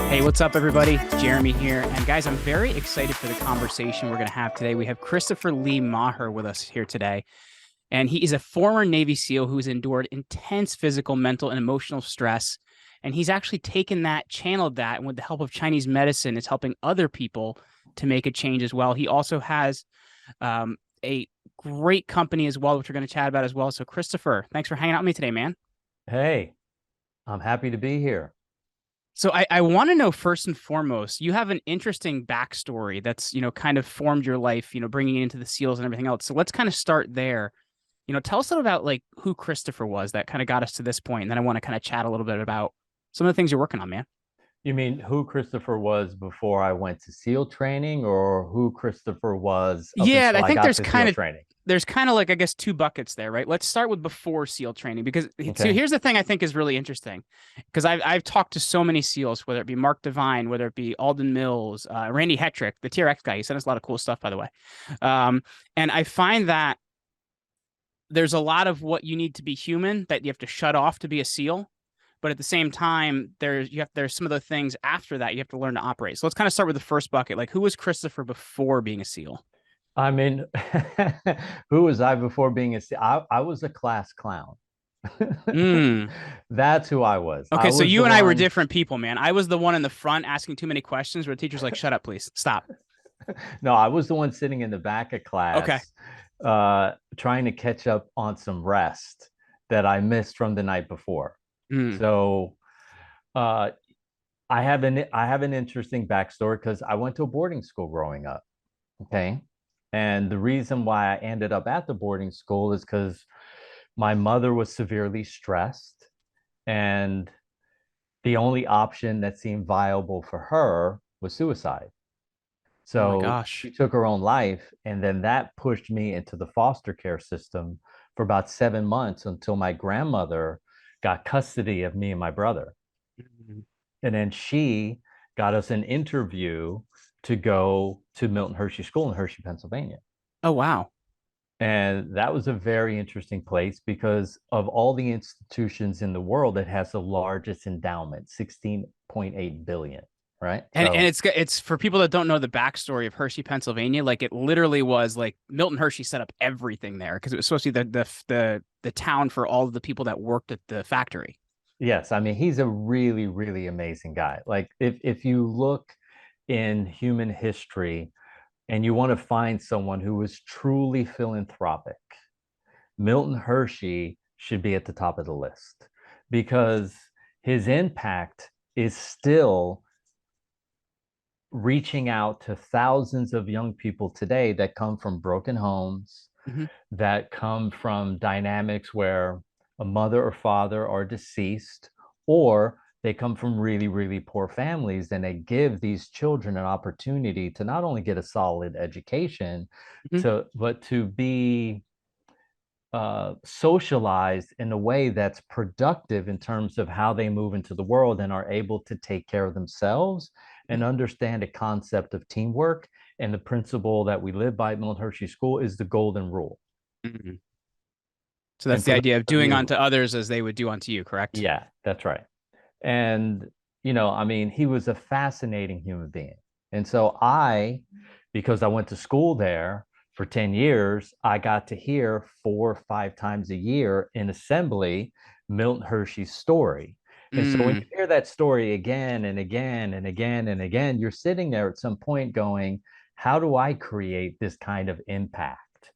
Hey, what's up, everybody? It's Jeremy here. And guys, I'm very excited for the conversation we're going to have today. We have Christopher Lee Maher with us here today. And he is a former Navy SEAL who's endured intense physical, mental, and emotional stress. And he's actually taken that, channeled that, and with the help of Chinese medicine, is helping other people to make a change as well. He also has a great company as well, which we're going to chat about as well. So, Christopher, thanks for hanging out with me today, man. Hey, I'm happy to be here. So I want to know first and foremost, you have an interesting backstory that's, kind of formed your life, bringing it into the SEALs and everything else. So let's kind of start there. Tell us a little about like who Christopher was that kind of got us to this point. And then I want to kind of chat a little bit about some of the things you're working on, man. You mean who Christopher was before I went to SEAL training, or who Christopher was up Yeah, until I I think got to SEAL training? there's kind of like, I guess, two buckets there, right? Let's start with before SEAL training, because so Okay. here's the thing I think is really interesting, because I've talked to so many SEALs, whether it be Mark Devine, whether it be Alden Mills, Randy Hetrick, the TRX guy. He sent us a lot of cool stuff, by the way. And I find that there's a lot of what you need to be human that you have to shut off to be a SEAL. But at the same time, there's some of the things after that you have to learn to operate. So let's kind of start with the first bucket. Like, who was Christopher before being a SEAL? I mean, who was I before being a SEAL? I was a class clown. Mm. That's who I was. I Okay, so was the you and I were one. different people, man. I was the one in the front asking too many questions where the teacher's like, shut up, please. Stop. No, I was the one sitting in the back of Okay. class, trying to catch up on some rest that I missed from the night before. Mm. So, uh, I have an interesting backstory because I went to a boarding school growing up. Okay. And the reason why I ended up at the boarding school is because my mother was severely stressed, and the only option that seemed viable for her was suicide. Oh my So gosh. she took her own life, and then that pushed me into the foster care system for about 7 months until my grandmother got custody of me and my brother. Mm. And then she got us an interview to go to Milton Hershey School in Hershey, Pennsylvania. Oh, wow. And that was a very interesting place because of all the institutions in the world, it has the largest endowment, 16.8 billion, right? And So, it's for people that don't know the backstory of Hershey, Pennsylvania. Like it literally was like Milton Hershey set up everything there because it was supposed to be the town for all of the people that worked at the factory. yes, I mean, he's a really, really amazing guy. Like if you look in human history and you want to find someone who was truly philanthropic, Milton Hershey should be at the top of the list because his impact is still reaching out to thousands of young people today that come from broken homes, Hmm. that come from dynamics where a mother or father are deceased, or they come from really, really poor families, and they give these children an opportunity to not only get a solid education, Hmm. but to be socialized in a way that's productive in terms of how they move into the world and are able to take care of themselves and understand a concept of teamwork. And the principle that we live by at Milton Hershey School is the golden rule. Hmm. So that's And the for those idea of of doing you, unto others as they would do unto you, correct? yeah, that's right. And, I mean, he was a fascinating human being. And so because I went to school there for 10 years, I got to hear 4 or 5 times a year in assembly Milton Hershey's story. And so when Mm. you hear that story again and again and again and again, you're sitting there at some point going, how do I create this kind of impact?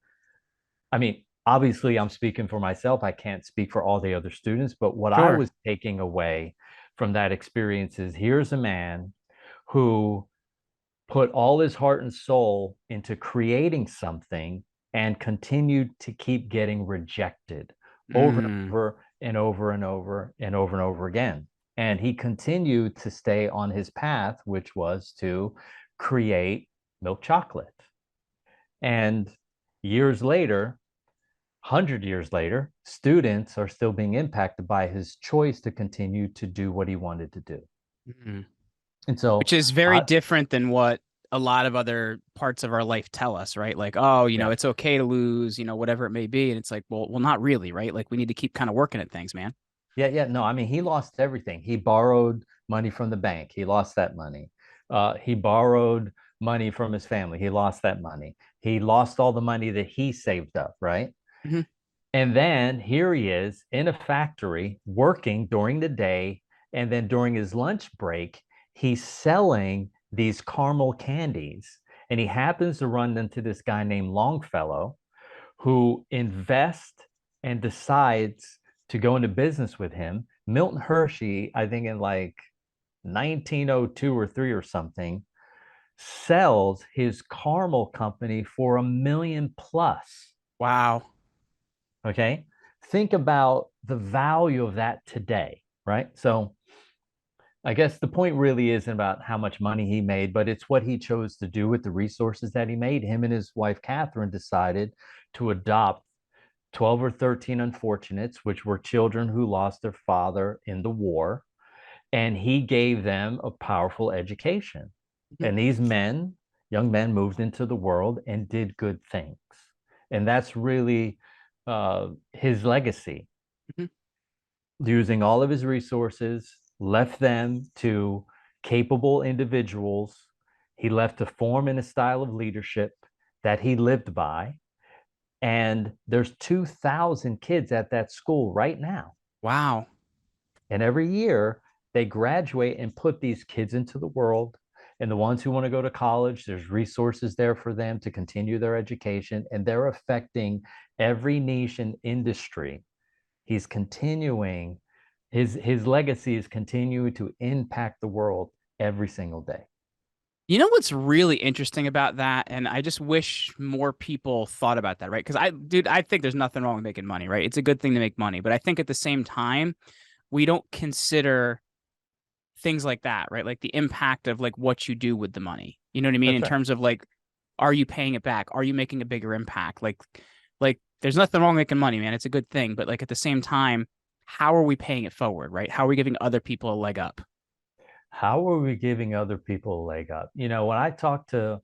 I mean, obviously, I'm speaking for myself. I can't speak for all the other students, but what I Sure. was taking away from that experience is here's a man who put all his heart and soul into creating something and continued to keep getting rejected over and Mm. over and over and over and over and over again. And he continued to stay on his path, which was to create milk chocolate. And years later, 100 years later, students are still being impacted by his choice to continue to do what he wanted to do. Mm. And so, Which is very I, different than what a lot of other parts of our life tell us, right? Like, oh, yeah, it's okay to lose, whatever it may be. And it's like, well, not really, right? Like we need to keep kind of working at things, man. Yeah. No, I mean, he lost everything. He borrowed money from the bank. He lost that money. He borrowed money from his family. He lost that money. He lost all the money that he saved up, right? Hmm. And then here he is in a factory working during the day. And then during his lunch break, he's selling these caramel candies. And he happens to run into this guy named Longfellow who invests and decides to go into business with him. Milton Hershey, I think in like 1902 or 3 or something, sells his caramel company for 1 million plus. Wow. Okay. Think about the value of that today, right? So I guess the point really isn't about how much money he made, but it's what he chose to do with the resources that he made. Him and his wife, Catherine, decided to adopt 12 or 13 unfortunates, which were children who lost their father in the war. And he gave them a powerful education. Mhm. And these men, young men, moved into the world and did good things. And that's really his legacy, Mhm. using all of his resources, left them to capable individuals. He left a form and a style of leadership that he lived by. And there's 2,000 kids at that school right now. Wow. And every year they graduate and put these kids into the world. And the ones who want to go to college, there's resources there for them to continue their education. And they're affecting every niche and industry. He's continuing, his legacy is continuing to impact the world every single day. You know what's really interesting about that? And I just wish more people thought about that, right? Because dude, I think there's nothing wrong with making money, right? It's a good thing to make money. But I think at the same time, we don't consider things like that, right? Like the impact of like what you do with the money. You know what I mean? That's In right. terms of like, are you paying it back? Are you making a bigger impact? Like there's nothing wrong with making money, man. It's a good thing. But like at the same time, how are we paying it forward, right? How are we giving other people a leg up? How are we giving other people a leg up? When I talk to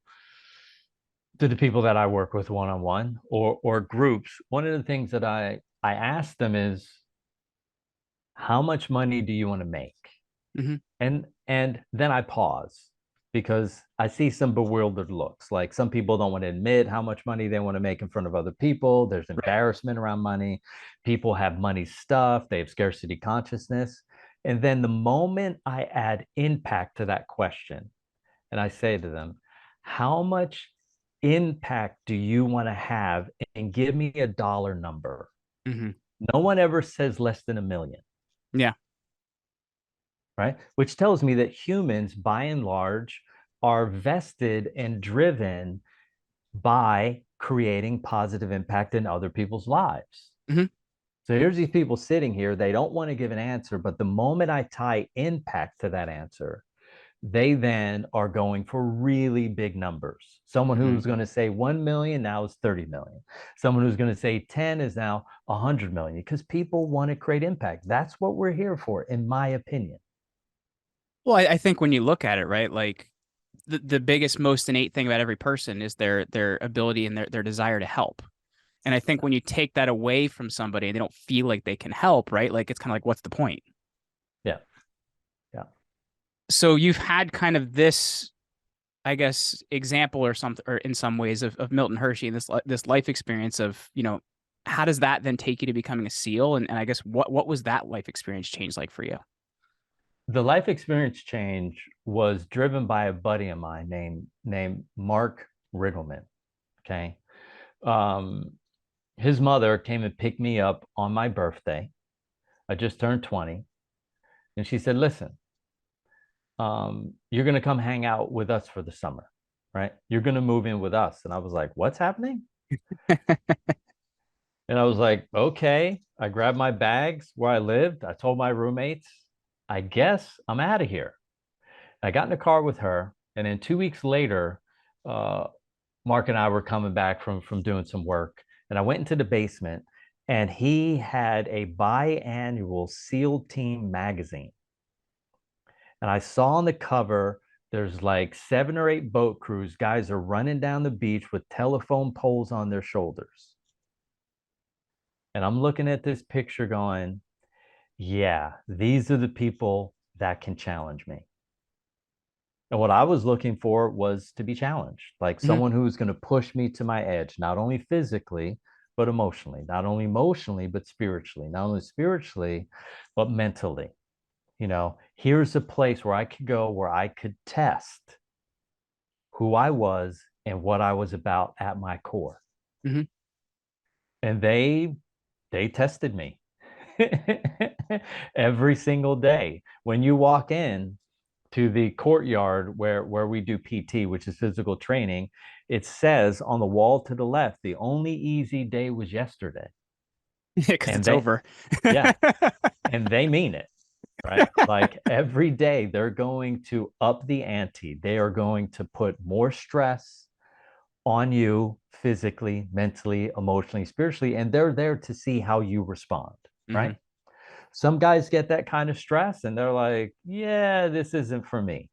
the people that I work with one on one or groups, one of the things that I ask them is, how much money do you want to make? Hmm. And then I pause because I see some bewildered looks. Like some people don't want to admit how much money they want to make in front of other people. There's Right. embarrassment around money. People have money stuff, they have scarcity consciousness. And then the moment I add impact to that question, and I say to them, how much impact do you want to have? And give me a dollar number. Hmm. No one ever says less than 1 million, Yeah. right? Which tells me that humans, by and large, are vested and driven by creating positive impact in other people's lives. Hmm. So here's these people sitting here, they don't want to give an answer, but the moment I tie impact to that answer, they then are going for really big numbers. Someone Hmm. who's going to say 1 million now is 30 million. Someone who's going to say 10 is now 100 million because people want to create impact. That's what we're here for, in my opinion. Well, I think when you look at it, right, like the biggest, most innate thing about every person is their ability and their desire to help. And I think when you take that away from somebody and they don't feel like they can help, right? Like it's kind of like, what's the point? Yeah. Yeah. So you've had kind of this, I guess, example or something, or in some ways of Milton Hershey and this life experience of, how does that then take you to becoming a SEAL? And I guess what was that life experience change like for you? The life experience change was driven by a buddy of mine named Mark Riggleman. Okay. Um, his mother came and picked me up on my birthday. I just turned 20. And she said, listen, you're going to come hang out with us for the summer, right? You're going to move in with us. And I was like, what's happening? And I was like, okay. I grabbed my bags where I lived. I told my roommates, I guess I'm out of here. I got in the car with her. And then 2 weeks later, uh, Mark and I were coming back from doing some work. And I went into the basement and he had a biannual SEAL Team magazine. And I saw on the cover, there's like 7 or 8 boat crews. Guys are running down the beach with telephone poles on their shoulders. And I'm looking at this picture going, yeah, these are the people that can challenge me. And what I was looking for was to be challenged, like Hmm. someone who's going to push me to my edge, not only physically, but emotionally, not only emotionally, but spiritually, not only spiritually, but mentally. Here's a place where I could go where I could test who I was and what I was about at my core. Hmm. And they tested me every single day. When you walk in to the courtyard where we do PT, which is physical training, it says on the wall to the left, the only easy day was yesterday. Yeah, because And it's they, over. yeah, and they mean it, right? Like every day they're going to up the ante. They are going to put more stress on you physically, mentally, emotionally, spiritually, and they're there to see how you respond, Hmm. right? Some guys get that kind of stress and they're like, yeah, this isn't for me.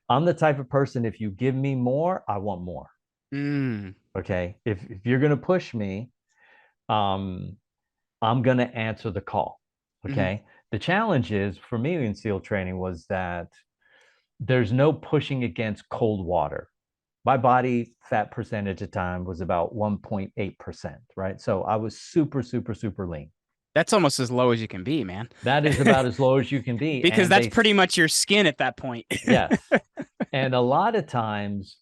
I'm the type of person, if you give me more, I want more. Mm. Okay. If you're going to push me, um, I'm going to answer the call. Hmm. Okay. The challenge is for me in SEAL training was that there's no pushing against cold water. My body fat percentage at time was about 1.8%, right? So I was super, super, super lean. That's almost as low as you can be, man. That is about as low as you can be. Because And that's pretty much your skin at that point. yes. And a lot of times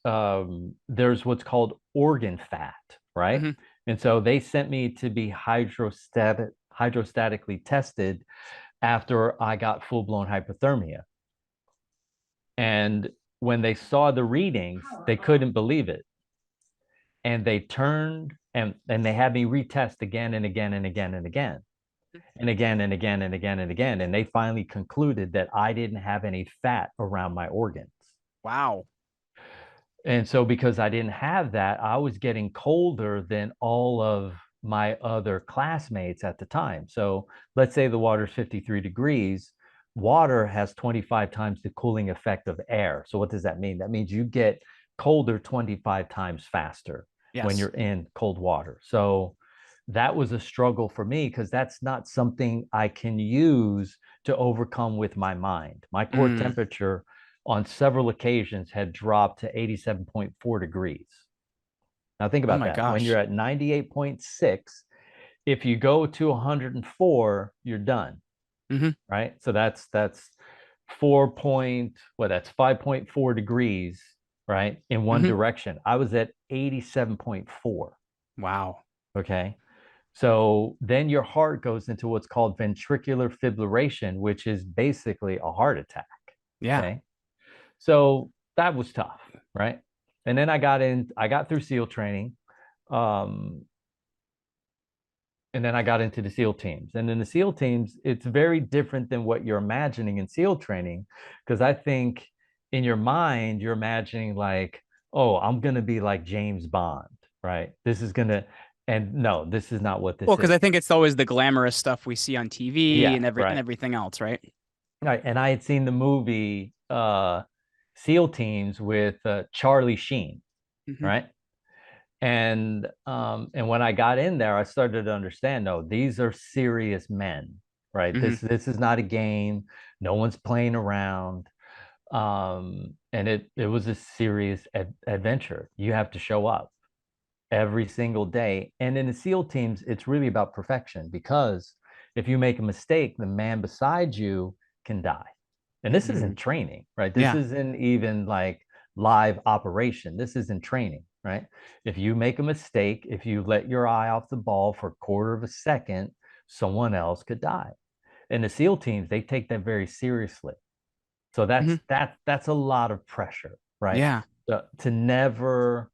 there's what's called organ fat, right? Hmm. And so they sent me to be hydrostatically tested after I got full blown hypothermia. And when they saw the readings, they couldn't believe it. And they turned and they had me retest again and again and again and again and again and again and again and again. And they finally concluded that I didn't have any fat around my organs. Wow. And so because I didn't have that, I was getting colder than all of my other classmates at the time. So let's say the water's 53 degrees. Water has 25 times the cooling effect of air. So what does that mean? That means you get colder 25 times faster when Yes. you're in cold water. So that was a struggle for me because that's not something I can use to overcome with my mind. My core Mm. temperature on several occasions had dropped to 87.4 degrees. Now think Oh about my that. When you're gosh. at 98.6, if you go to 104, you're done, Hmm. right? So that's 4 point, what that's 5.4 degrees, right? In one Hmm. direction. I was at 87.4. Wow. Okay. So then your heart goes into what's called ventricular fibrillation, which is basically a heart attack. Yeah. Okay. So that was tough, right? And then I got through SEAL training. Um, and then I got into the SEAL teams. And in the SEAL teams, it's very different than what you're imagining in SEAL training. Because I think in your mind, you're imagining like, oh, I'm gonna be like James Bond, right? This is gonna, and no, this is not what Well, this because is. I think it's always the glamorous stuff we see on TV Yeah, and right. everything else, right? Right. And I had seen the movie SEAL Teams with Charlie Sheen, Hmm. right? And when I got in there, I started to understand, no, these are serious men, right? Hmm. This is not a game. No one's playing around. And it was a serious adventure. You have to show up every single day. And in the SEAL teams, it's really about perfection because if you make a mistake, the man beside you can die. And this Hmm. isn't training, right? This Yeah. isn't even like live operation. This isn't training, right? If you make a mistake, if you let your eye off the ball for a quarter of a second, someone else could die. And the SEAL teams, they take that very seriously. So Hmm. that's a lot of pressure, right? Yeah. To never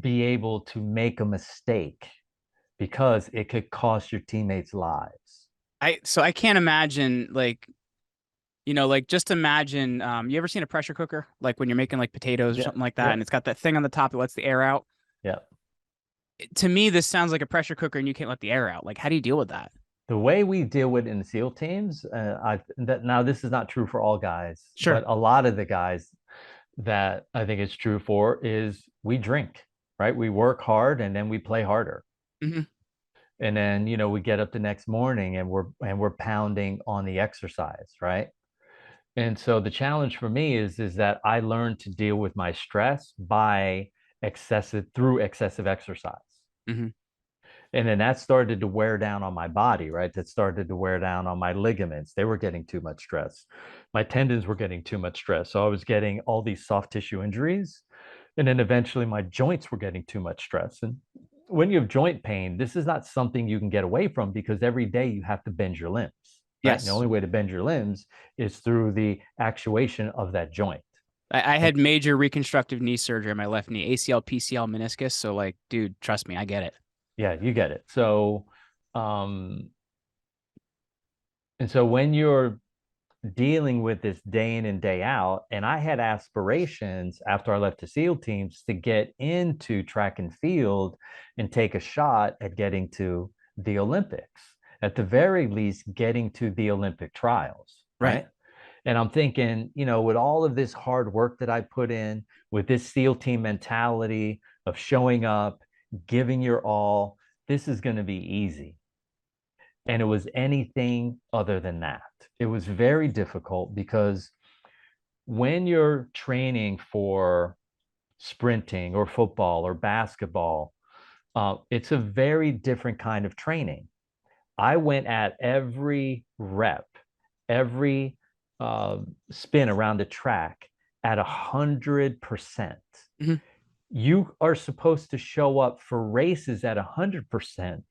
be able to make a mistake because it could cost your teammates lives. I can't imagine like like just imagine you ever seen a pressure cooker? Like when you're making like potatoes or Yeah, something like that, and yep, it's got that thing on the top that lets the air out. yep. To me, this sounds like a pressure cooker and you can't let the air out. Like, how do you deal with that? The way we deal with in the SEAL teams, now this is not true for all guys, but Sure. a lot of the guys that I think it's true for is we drink, right? We work hard and then we play harder. Hmm. And then, we get up the next morning and we're pounding on the exercise, right? And so the challenge for me is that I learned to deal with my stress by excessive exercise. Hmm. And then that started to wear down on my body, right? That started to wear down on my ligaments. They were getting too much stress. My tendons were getting too much stress. So I was getting all these soft tissue injuries. And then eventually my joints were getting too much stress. And when you have joint pain, this is not something you can get away from because every day you have to bend your limbs, right? And the Yes. only way to bend your limbs is through the actuation of that joint. I And had major reconstructive knee surgery on my left knee, ACL, PCL, meniscus. So like, dude, trust me, I get it. yeah, you get it. Um, so when you're dealing with this day in and day out. And I had aspirations after I left the SEAL teams to get into track and field and take a shot at getting to the Olympics. At the very least, getting to the Olympic trials, Right. right? And I'm thinking, with all of this hard work that I put in, with this SEAL team mentality of showing up, giving your all, this is going to be easy. And it was anything other than that. It was very difficult because when you're training for sprinting or football or basketball, it's a very different kind of training. I went at every rep, every spin around the track at 100%. Hmm. You are supposed to show up for races at 100%.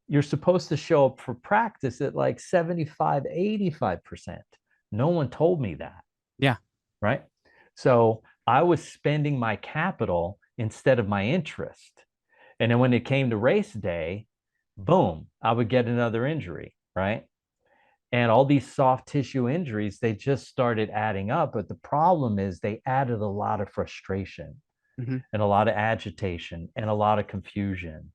You're supposed to show up for practice at like 75, 85%. No one told me that, Yeah. right? So I was spending my capital instead of my interest. And then when it came to race day, boom, I would get another injury, right? And all these soft tissue injuries, they just started adding up. But the problem is they added a lot of frustration Hmm. and a lot of agitation and a lot of confusion.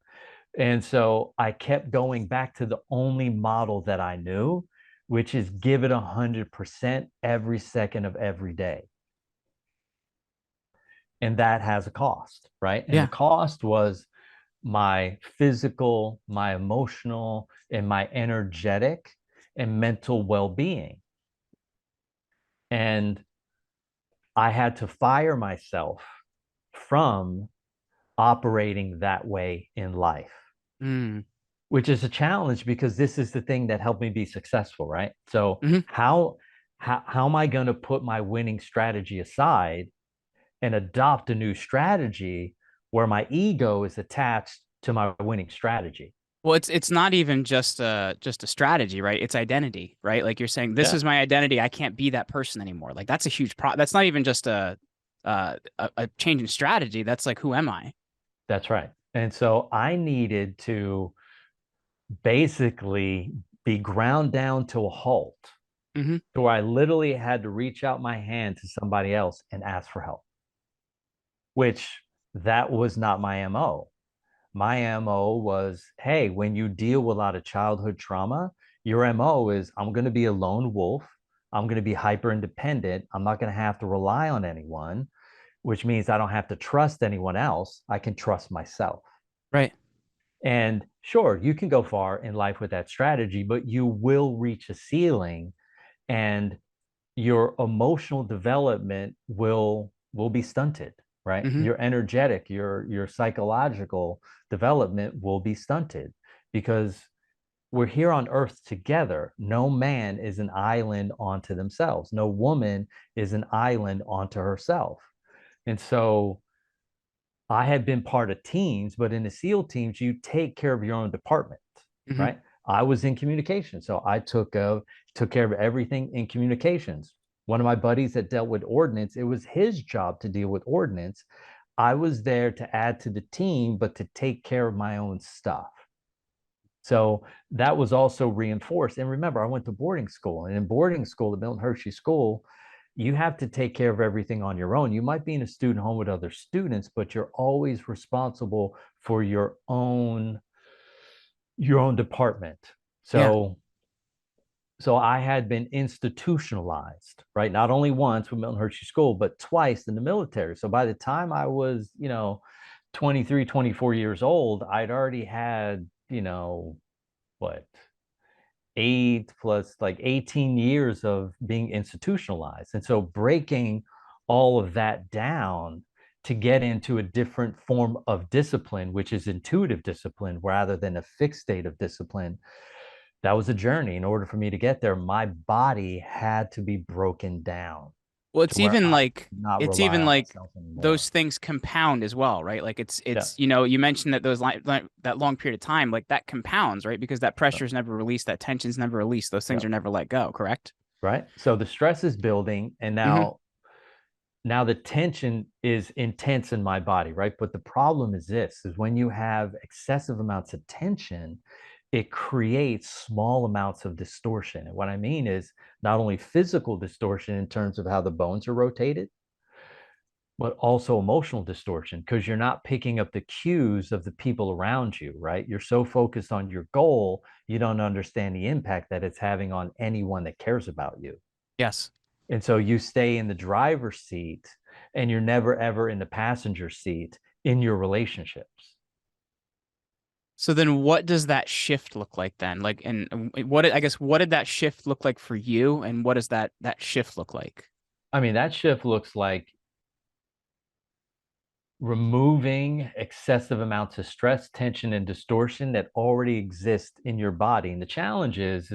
And so I kept going back to the only model that I knew, which is give it 100% every second of every day. And that has a cost, right? And the Yeah. cost was my physical, my emotional, and my energetic and mental well being. And I had to fire myself from operating that way in life, Mm. which is a challenge because this is the thing that helped me be successful, right? So Hmm. how am I going to put my winning strategy aside and adopt a new strategy where my ego is attached to my winning strategy? Well, it's not even just a strategy, right? It's identity, right? Like you're saying, this Yeah, is my identity. I can't be that person anymore. Like that's a huge That's not even just a change in strategy. That's like, who am I? that's right. And so I needed to basically be ground down to a halt Hmm. to where I literally had to reach out my hand to somebody else and ask for help, which that was not my MO. My MO was, hey, when you deal with a lot of childhood trauma, your MO is I'm going to be a lone wolf. I'm going to be hyper independent. I'm not going to have to rely on anyone, which means I don't have to trust anyone else. I can trust myself. Right. And sure, you can go far in life with that strategy, but you will reach a ceiling and your emotional development will be stunted, right? Hmm. Your energetic, your psychological development will be stunted because we're here on earth together. No man is an island onto themselves. No woman is an island onto herself. And so I had been part of teams, but in the SEAL teams, you take care of your own department, Hmm. right? I was in communication, so I took care of everything in communications. One of my buddies that dealt with ordnance, it was his job to deal with ordnance. I was there to add to the team, but to take care of my own stuff. So that was also reinforced. And remember, I went to boarding school, and in boarding school, the Milton Hershey School, you have to take care of everything on your own. You might be in a student home with other students, but you're always responsible for your own department. Yeah. So I had been institutionalized, right? Not only once with Milton Hershey School, but twice in the military. So by the time I was, 23, 24 years old, I'd already had you know, what, 8 plus like 18 years of being institutionalized. And so breaking all of that down to get into a different form of discipline, which is intuitive discipline rather than a fixed state of discipline, that was a journey. In order for me to get there, my body had to be broken down Well, to where I could not it's rely even on like myself anymore. those things compound as well, right? Like Yeah. you know, you mentioned that that long period of time, like that compounds, right? Because that pressure is never released, that tension's never released, those things Yeah. are never let go, correct? Right. So the stress is building, and Hmm. now the tension is intense in my body, right? But the problem is this is when you have excessive amounts of tension, it creates small amounts of distortion. And what I mean is not only physical distortion in terms of how the bones are rotated, but also emotional distortion because you're not picking up the cues of the people around you, right? You're so focused on your goal, you don't understand the impact that it's having on anyone that cares about you. Yes. And so you stay in the driver's seat and you're never ever in the passenger seat in your relationships. So then what does that shift look like then? Like, and I guess, what did that shift look like for you? And what does that shift look like? I mean, that shift looks like removing excessive amounts of stress, tension, and distortion that already exist in your body. And the challenge is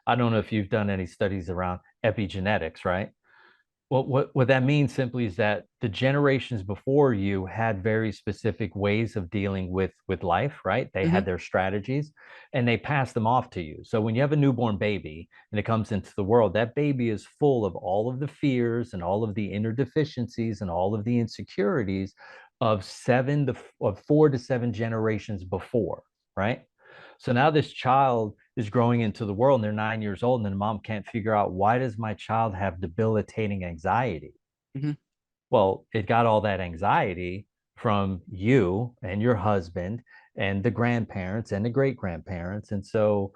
I don't know if you've done any studies around epigenetics, right? Well, what that means simply is that the generations before you had very specific ways of dealing with life, right? They Hmm. had their strategies and they passed them off to you. So when you have a newborn baby and it comes into the world, that baby is full of all of the fears and all of the inner deficiencies and all of the insecurities of 4 to 7 generations before, right? So now this child is growing into the world and they're 9 years old, and then mom can't figure out, why does my child have debilitating anxiety? Hmm. Well, it got all that anxiety from you and your husband and the grandparents and the great grandparents. And so,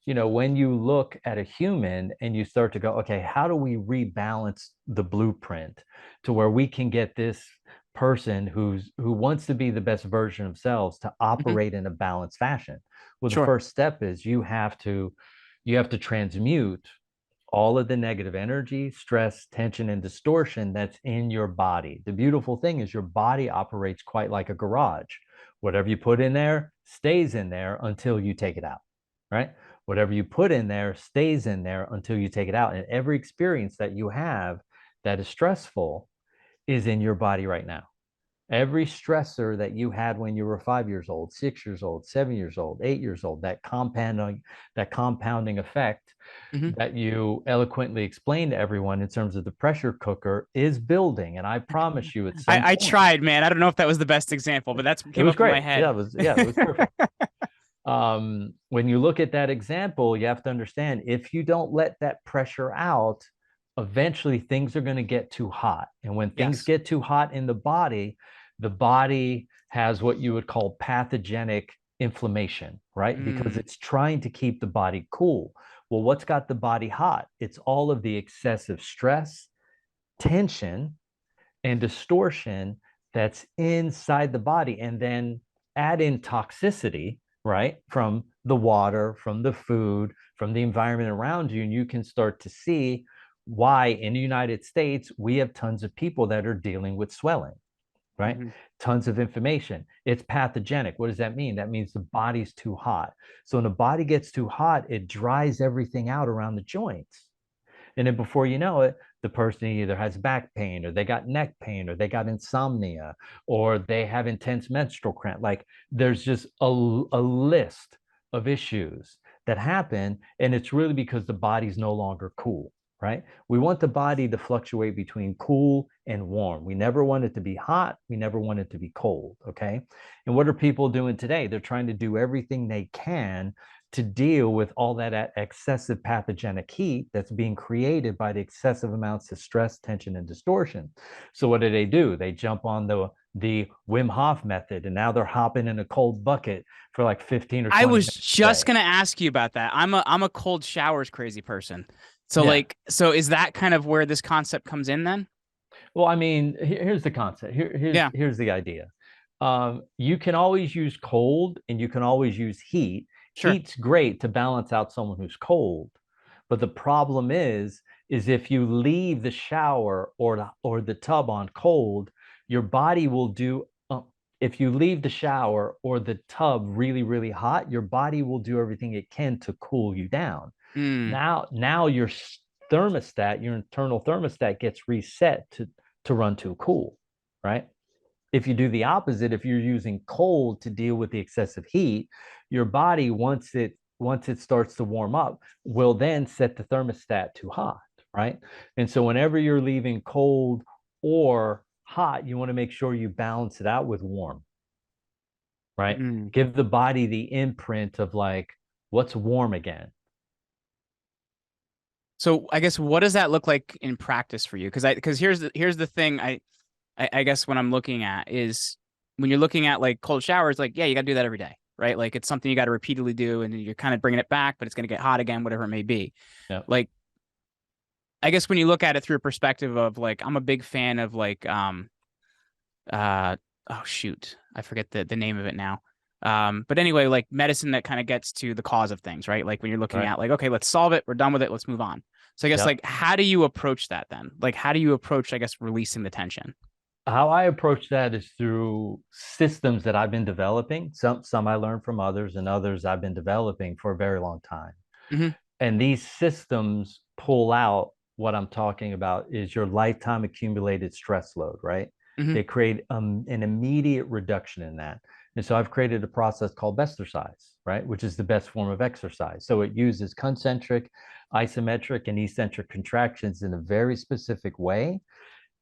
when you look at a human and you start to go, okay, how do we rebalance the blueprint to where we can get this person who wants to be the best version of themselves to Hmm. operate in a balanced fashion? Well, the Sure. first step is you have to transmute all of the negative energy, stress, tension, and distortion that's in your body. The beautiful thing is your body operates quite like a garage. Whatever you put in there stays in there until you take it out, right? Whatever you put in there stays in there until you take it out. And every experience that you have that is stressful is in your body right now. Every stressor that you had when you were 5 years old, 6 years old, 7 years old, 8 years old, that compounding effect Hmm. that you eloquently explained to everyone in terms of the pressure cooker is building. And I promise you, at some I point, tried, man. I don't know if that was the best example, but that's what it came was up in my great. Yeah, head. it was perfect. When you look at that example, you have to understand, if you don't let that pressure out, eventually things are going to get too hot. And when things Yes. get too hot in the body has what you would call pathogenic inflammation, right? Because Mm. it's trying to keep the body cool. Well, what's got the body hot? It's all of the excessive stress, tension, and distortion that's inside the body. And then add in toxicity, right? From the water, from the food, from the environment around you. And you can start to see why in the United States, we have tons of people that are dealing with swelling, right? Hmm. Tons of inflammation. It's pathogenic. What does that mean? That means the body's too hot. So when the body gets too hot, it dries everything out around the joints. And then before you know it, the person either has back pain, or they got neck pain, or they got insomnia, or they have intense menstrual cramp. Like, there's just a list of issues that happen. And it's really because the body's no longer cool, right? We want the body to fluctuate between cool and warm. We never want it to be hot. We never want it to be cold. Okay. And what are people doing today? They're trying to do everything they can to deal with all that excessive pathogenic heat that's being created by the excessive amounts of stress, tension, and distortion. So what do? They jump on the Wim Hof method, and now they're hopping in a cold bucket for like 15 or I 20 was minutes a just day. gonna ask you about that. I'm a cold showers crazy person. So Yeah. like, so is that kind of where this concept comes in then? Well, I mean, here's the concept. Here's Yeah. here's the idea. You can always use cold and you can always use heat. Sure. Heat's great to balance out someone who's cold, but the problem is if you leave the shower or the tub on cold, your body will do. If you leave the shower or the tub really really hot, your body will do everything it can to cool you down. Mm, Now your thermostat, your internal thermostat gets reset to run too cool, right? If you do the opposite, if you're using cold to deal with the excessive heat, your body once it starts to warm up will then set the thermostat to hot, right? And so whenever you're leaving cold or hot, you want to make sure you balance it out with warm, right? mm. Give the body the imprint of like what's warm again. So I guess what does that look like in practice for you? Because here's the thing I guess what I'm looking at is when you're looking at like cold showers, like yeah, you got to do that every day, right? Like it's something you got to repeatedly do, and you're kind of bringing it back, but it's going to get hot again, whatever it may be. Yeah. Like I guess when you look at it through a perspective of like I'm a big fan of like uh oh shoot, I forget the name of it now. But anyway, like medicine that kind of gets to the cause of things, right? Like when you're looking Right. at like, okay, let's solve it, we're done with it, let's move on. So I guess Yep. like how do you approach that then? Like how do you approach, I guess, releasing the tension? How I approach that is through systems that I've been developing. Some I learned from others, and others I've been developing for a very long time. Hmm. And these systems pull out what I'm talking about is your lifetime accumulated stress load, right? Hmm. They create an immediate reduction in that. And so I've created a process called exercise, right? Which is the best form of exercise. So it uses concentric, isometric, and eccentric contractions in a very specific way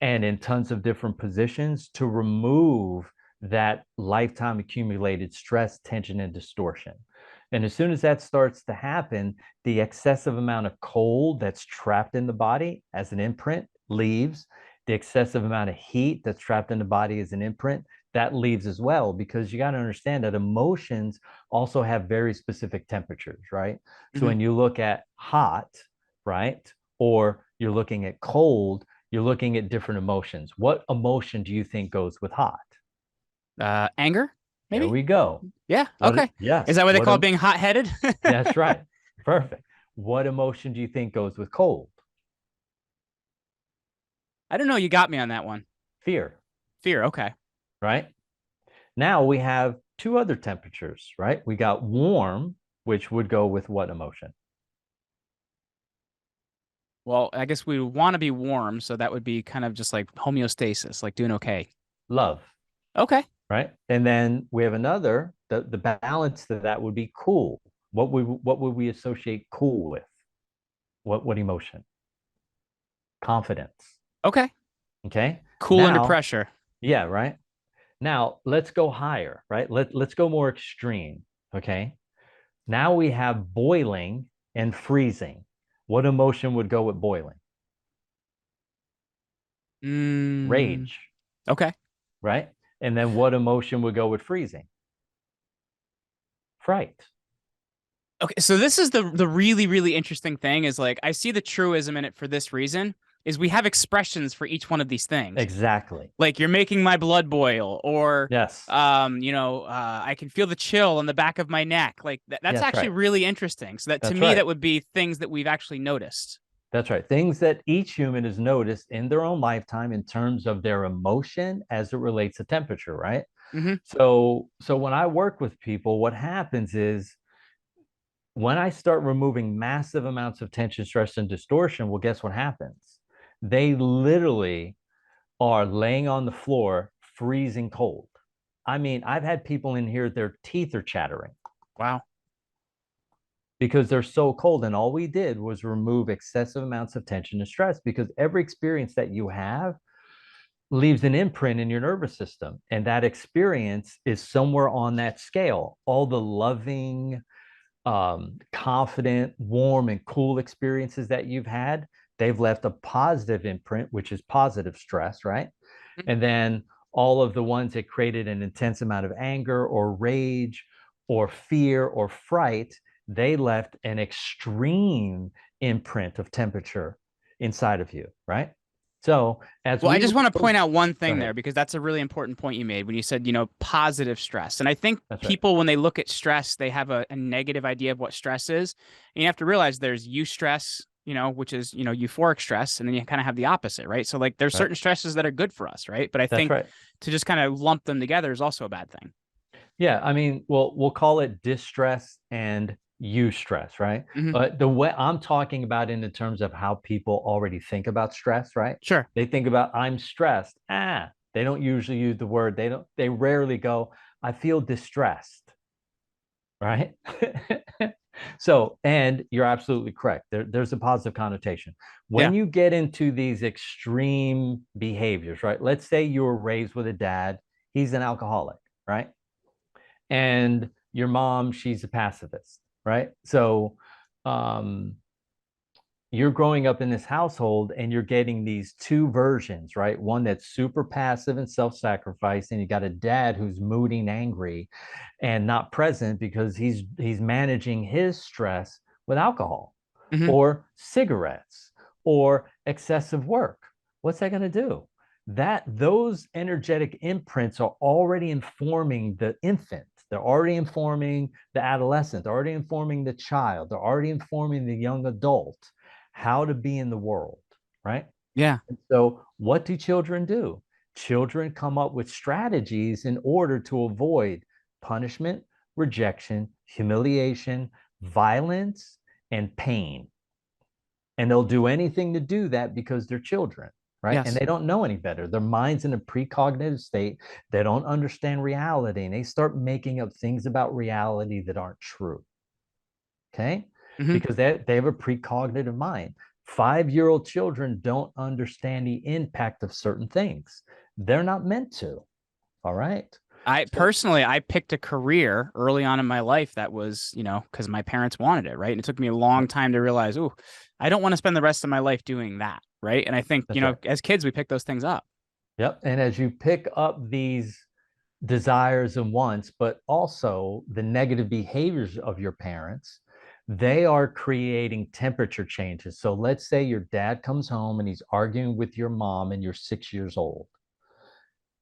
and in tons of different positions to remove that lifetime accumulated stress, tension, and distortion. And as soon as that starts to happen, the excessive amount of cold that's trapped in the body as an imprint leaves. The excessive amount of heat that's trapped in the body as an imprint, that leaves as well, because you got to understand that emotions also have very specific temperatures, right? So Hmm. when you look at hot, right, or you're looking at cold, you're looking at different emotions. What emotion do you think goes with hot? Anger, There maybe? we go. Yeah, What? okay. Is Yes. that what they call it, being hot-headed? That's right. Perfect. What emotion do you think goes with cold? I don't know, you got me on that one. Fear, Fear, okay. right? Now we have two other temperatures, right? We got warm, which would go with what emotion? Well, I guess we want to be warm, so that would be kind of just like homeostasis, like doing okay. Love, Okay. right? And then we have another, the balance to that would be cool. What would we associate cool with? What emotion? Confidence. Okay. Okay. Cool under Now, pressure. yeah, right. Now let's go higher, right? Let's go more extreme. Okay. Now we have boiling and freezing. What emotion would go with boiling? Mm, Rage, okay. right? And then what emotion would go with freezing? Fright. Okay, so this is the really really interesting thing is like I see the truism in it for this reason is we have expressions for each one of these things. Exactly. Like you're making my blood boil or Yes. I can feel the chill on the back of my neck. Like that's That's actually right. really interesting. So that to That's me right. that would be things that we've actually noticed. That's right. Things that each human has noticed in their own lifetime in terms of their emotion as it relates to temperature, right? Hmm. So when I work with people, what happens is when I start removing massive amounts of tension, stress, and distortion, well, guess what happens? They literally are laying on the floor, freezing cold. I mean, I've had people in here, their teeth are chattering Wow. because they're so cold. And all we did was remove excessive amounts of tension and stress because every experience that you have leaves an imprint in your nervous system. And that experience is somewhere on that scale. All the loving, confident, warm, and cool experiences that you've had, they've left a positive imprint, which is positive stress, right? And then all of the ones that created an intense amount of anger or rage or fear or fright, they left an extreme imprint of temperature inside of you, right? So as Well, I we just move want to forward, point out one go thing ahead. there because that's a really important point you made when you said, positive stress. And I think That's right. people, when they look at stress, they have a negative idea of what stress is. And you have to realize there's eustress, which is, euphoric stress. And then you kind of have the opposite, right? So, like, there's Right. certain stresses that are good for us, right? But I That's think right. to just kind of lump them together is also a bad thing. Yeah, I mean, we'll call it distress and eustress, right? Hmm. But the way I'm talking about it in the terms of how people already think about stress, right? Sure. They think about I'm stressed. They don't usually use the word. They rarely go, I feel distressed, right? So, and you're absolutely correct. There's a positive connotation. Yeah. When you get into these extreme behaviors, right? Let's say you were raised with a dad, he's an alcoholic, right? And your mom, she's a pacifist, right? So um, you're growing up in this household and you're getting these two versions, right? One that's super passive and self-sacrifice, and you got a dad who's moody and angry and not present because he's managing his stress with alcohol Hmm. or cigarettes or excessive work. What's that going to do? That those energetic imprints are already informing the infant. They're already informing the adolescent. They're already informing the child. They're already informing the young adult how to be in the world, right? Yeah. And so, what do children do? Children come up with strategies in order to avoid punishment, rejection, humiliation, violence, and pain. And they'll do anything to do that because they're children, right? And Yes. they don't know any better. Their mind's in a precognitive state. They don't understand reality and they start making up things about reality that aren't true. Okay. Hmm. Because they have a precognitive mind. 5-year-old children don't understand the impact of certain things. They're not meant to. All right. I So, personally, I picked a career early on in my life that was, because my parents wanted it, right? And it took me a long time to realize, oh, I don't want to spend the rest of my life doing that, right? And I think, that's right. as kids, we pick those things up. Yep. And as you pick up these desires and wants, but also the negative behaviors of your parents, they are creating temperature changes. So let's say your dad comes home and he's arguing with your mom and you're 6 years old.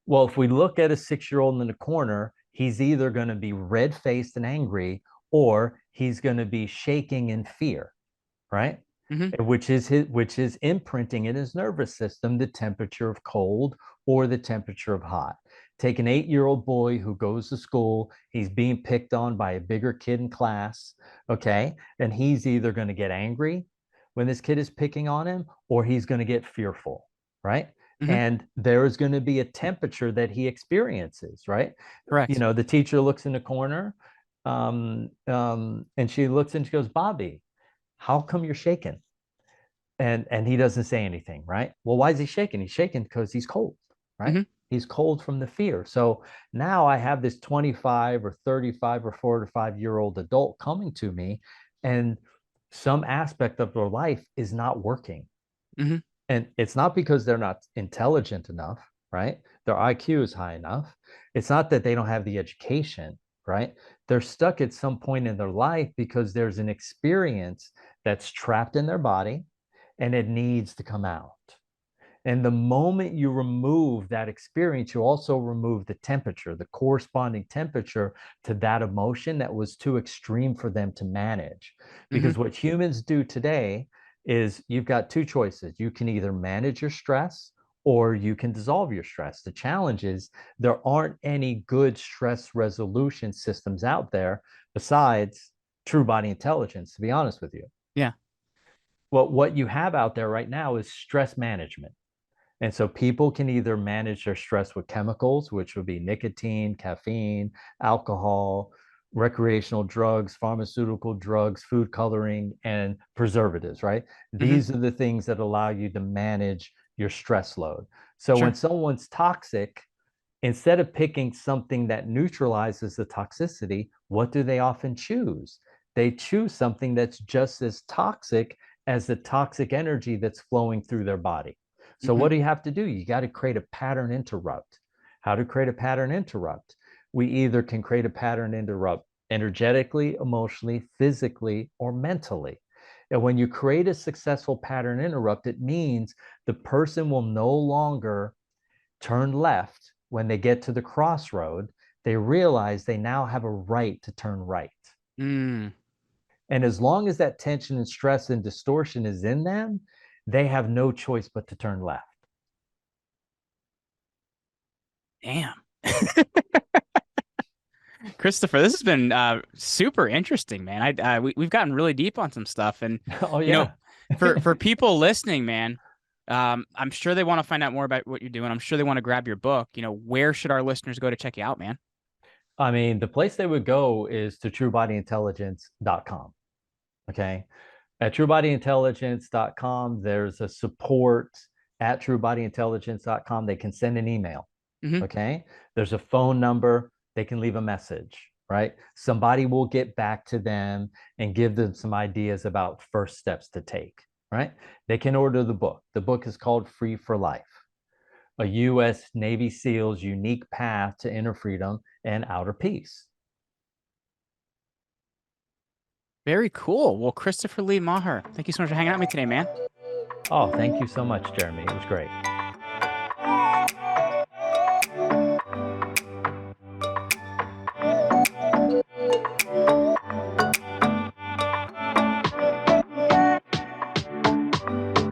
Well, if we look at a 6-year-old in the corner, he's either going to be red faced and angry or he's going to be shaking in fear, right? Hmm. Which is imprinting in his nervous system the temperature of cold or the temperature of hot. Take an 8-year-old boy who goes to school, he's being picked on by a bigger kid in class, okay? And he's either going to get angry when this kid is picking on him or he's going to get fearful, right? Hmm. And there is going to be a temperature that he experiences, right? Correct. The teacher looks in the corner and she looks and she goes, Bobby, how come you're shaking? And he doesn't say anything, right? Well, why is he shaking? He's shaking because he's cold, right? Hmm. He's cold from the fear. So now I have this 25 or 35 or 45-year-old adult coming to me, and some aspect of their life is not working. Hmm. And it's not because they're not intelligent enough, right? Their IQ is high enough. It's not that they don't have the education, right? They're stuck at some point in their life because there's an experience that's trapped in their body and it needs to come out. And the moment you remove that experience, you also remove the temperature, the corresponding temperature to that emotion that was too extreme for them to manage. Hmm. Because what humans do today is you've got two choices. You can either manage your stress or you can dissolve your stress. The challenge is there aren't any good stress resolution systems out there besides true body intelligence, to be honest with you. Yeah. Well, what you have out there right now is stress management. And so people can either manage their stress with chemicals, which would be nicotine, caffeine, alcohol, recreational drugs, pharmaceutical drugs, food coloring, and preservatives, right? Hmm. These are the things that allow you to manage your stress load. So when Sure. someone's toxic, instead of picking something that neutralizes the toxicity, what do they often choose? They choose something that's just as toxic as the toxic energy that's flowing through their body. So, Hmm. what do you have to do? You got to create a pattern interrupt. How to create a pattern interrupt? We either can create a pattern interrupt energetically, emotionally, physically, or mentally. And when you create a successful pattern interrupt, it means the person will no longer turn left when they get to the crossroad. They realize they now have a right to turn right. Mm, And as long as that tension and stress and distortion is in them, they have no choice but to turn left. damn. Christopher, this has been super interesting, man. We've gotten really deep on some stuff, and Oh, you know, yeah. for people listening, man, I'm sure they want to find out more about what you're doing. I'm sure they want to grab your book. Where should our listeners go to check you out, man? I mean, the place they would go is to truebodyintelligence.com. Okay. At truebodyintelligence.com, there's a support at truebodyintelligence.com. They can send an email. Hmm. Okay. There's a phone number. They can leave a message, right? Somebody will get back to them and give them some ideas about first steps to take, right? They can order the book. The book is called Free for Life, a U.S. Navy SEAL's unique path to inner freedom and outer peace. Very cool. Well, Christopher Lee Maher, thank you so much for hanging out with me today, man. Oh, thank you so much, Jeremy. It was great.